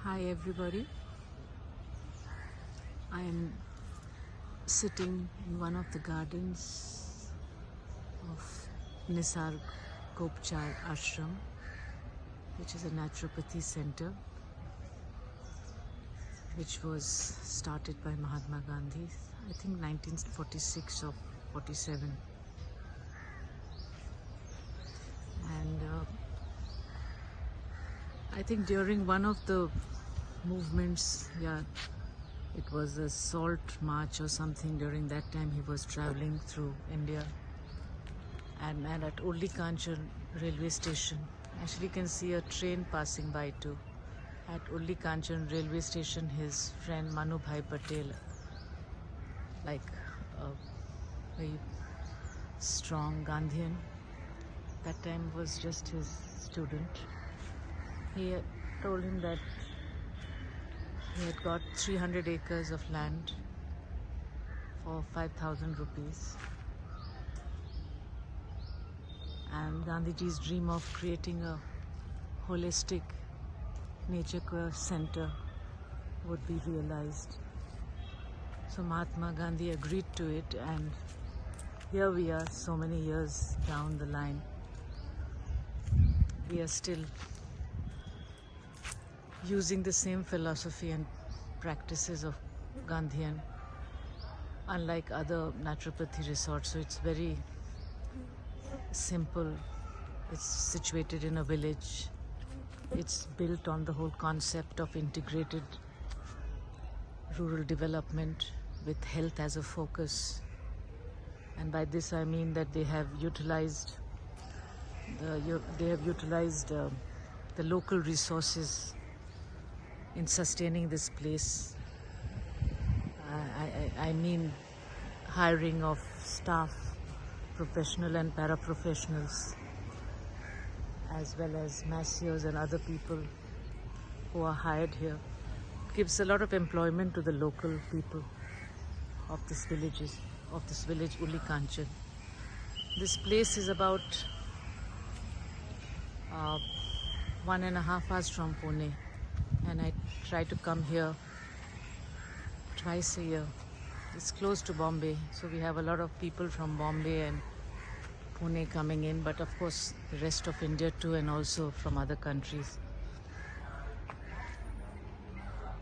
Hi everybody, I am sitting in one of the gardens of Nisarg Gopchar Ashram, which is a naturopathy center which was started by Mahatma Gandhi, I think 1946 or 47. And I think during one of the movements, it was a salt march or something. During that time he was traveling through India, and at Olli Kanchan railway station, actually you can see a train passing by too. At Olli Kanchan railway station, his friend Manu Bhai Patel, like a very strong Gandhian, that time was just his student. He told him that he had got 300 acres of land for 5,000 rupees. And Gandhiji's dream of creating a holistic nature care center would be realized. So Mahatma Gandhi agreed to it, and here we are so many years down the line. We are still using the same philosophy and practices of Gandhian, unlike other naturopathy resorts. So it's very simple. It's situated in a village. It's built on the whole concept of integrated rural development with health as a focus. And by this I mean that they have utilized the local resources in sustaining this place. I mean hiring of staff, professional and paraprofessionals, as well as masseurs and other people who are hired here. It gives a lot of employment to the local people of this village, Olli Kanchan. This place is about 1.5 hours from Pune, and I try to come here twice a year. It's close to Bombay, so we have a lot of people from Bombay and Pune coming in, but of course the rest of India too, and also from other countries.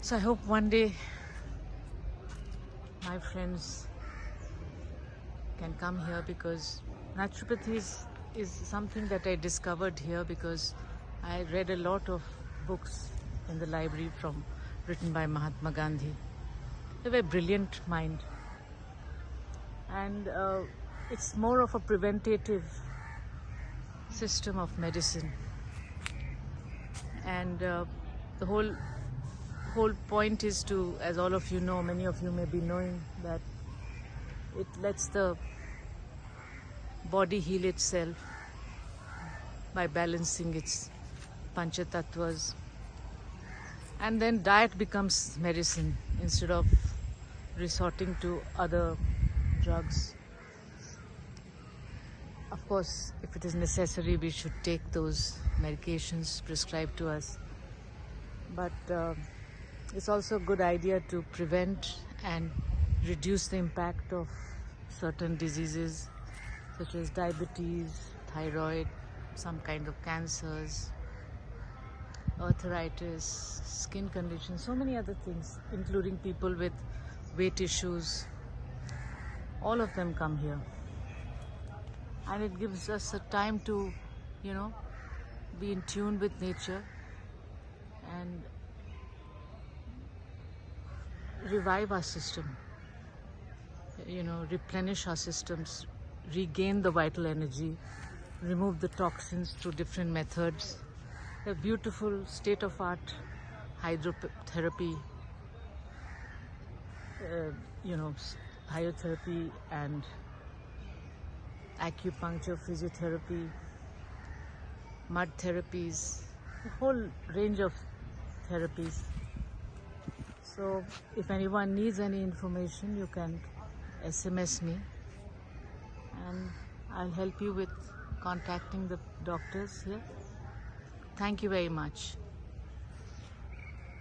So I hope one day my friends can come here, because naturopathy is something that I discovered here because I read a lot of books in the library written by Mahatma Gandhi. A very brilliant mind, and it's more of a preventative system of medicine, and the whole point is to, as all of you know, many of you may be knowing, that it lets the body heal itself by balancing its panchatattvas, and then diet becomes medicine instead of resorting to other drugs. Of course, if it is necessary, we should take those medications prescribed to us, but it's also a good idea to prevent and reduce the impact of certain diseases such as diabetes, thyroid, some kind of cancers, arthritis, skin conditions, so many other things, including people with weight issues. All of them come here, and it gives us a time to, be in tune with nature and revive our system, replenish our systems, regain the vital energy, remove the toxins through different methods. A beautiful state-of-art hydrotherapy, hydrotherapy and acupuncture, physiotherapy, mud therapies, a whole range of therapies. So if anyone needs any information, you can SMS me, and I'll help you with contacting the doctors here. Thank you very much.